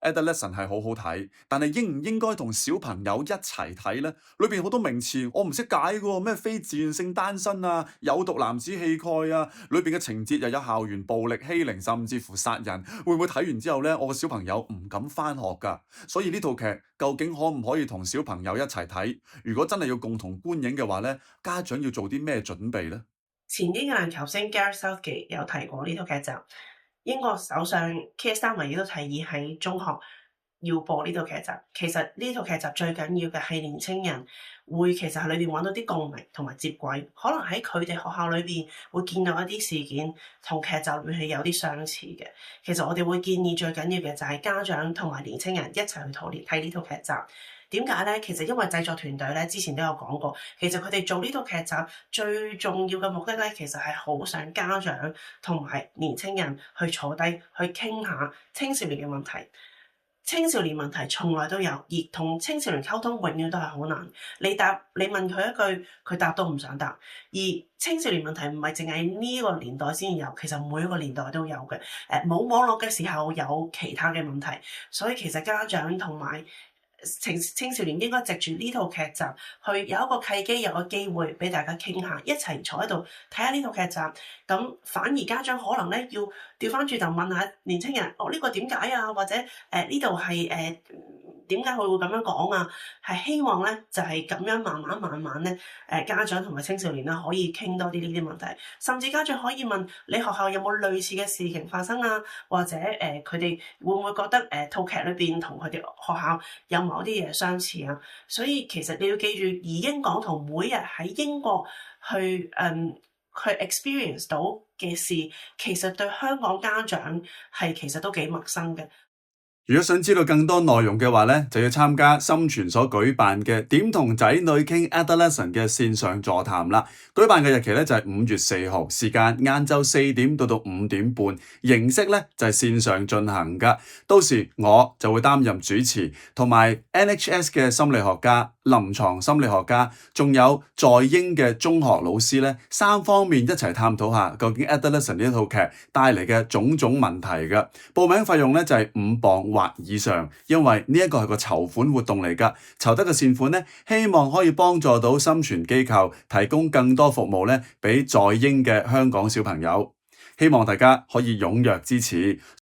Adolescent 係好好睇，但係應唔應該同小朋友一齊睇呢？裏邊好多名詞我唔識解嘅喎，咩非自願性單身啊，有毒男子氣概啊，裏邊嘅情節又有校園暴力欺凌，甚至乎殺人，會唔會睇完之後呢，我個小朋友唔敢返學㗎？所以呢套劇究竟可唔可以同小朋友一齊睇？如果真係要共同觀影嘅話呢，家長要做啲咩準備呢？前英格蘭球星 Gareth Southgate 有提過呢套劇集，英國首相 Keir Starmer 亦都提議喺中學要播呢套劇集。其實呢套劇集最緊要嘅係年青人會其實喺裏邊揾到啲共鳴同埋接軌，可能喺佢哋學校裏邊會見到一啲事件同劇集裏係有啲相似嘅。其實我哋會建議最緊要嘅就係家長同埋年青人一齊去討論睇呢套劇集。點解咧？其實因為製作團隊咧之前都有講過，其實佢哋做呢套劇集最重要嘅目的咧，其實係好想家長同埋年青人去坐低去傾下青少年嘅問題。青少年問題從來都有，而同青少年溝通永遠都係好難。你問佢一句，佢答都唔想答。而青少年問題唔係淨係呢個年代先有，其實每一個年代都有嘅。冇網絡嘅時候有其他嘅問題，所以其實家長同埋青少年應該藉住呢套劇集，去有一個契機，有個機會俾大家傾下，一齊坐喺度睇下呢套劇集。咁反而家長可能咧要調翻轉頭問下年青人，呢個點解啊？或者呢度係點解佢會咁樣講啊？係希望咧就係咁樣慢慢咧家長同埋青少年啦可以傾多啲呢啲問題，甚至家長可以問你學校有冇類似嘅事情發生啊？或者佢哋會唔會覺得套劇裏邊同佢哋學校有某啲嘢相似啊？所以其實你要記住，移英港同每日喺英國去 experience 到嘅事，其實對香港家長係其實都幾陌生嘅。如果想知道更多內容嘅話呢，就要參加心傳所舉辦嘅點同仔女傾 Adolescent 嘅線上座談啦。舉辦嘅日期呢，就係5月4號，時間晏晝4點到5點半，形式呢，就係線上進行噶。到時我就會擔任主持，同埋 NHS 嘅心理學家、臨床心理學家，仲有在英嘅中學老師呢，三方面一齊探討下究竟 Adolescent 呢套劇帶嚟嘅種種問題嘅。報名費用呢，就係5磅或以上，因為呢一個係個籌款活動嚟㗎，籌得嘅善款呢，希望可以幫助到心傳機構提供更多服務呢，俾在英嘅香港小朋友。希望大家可以踴躍支持。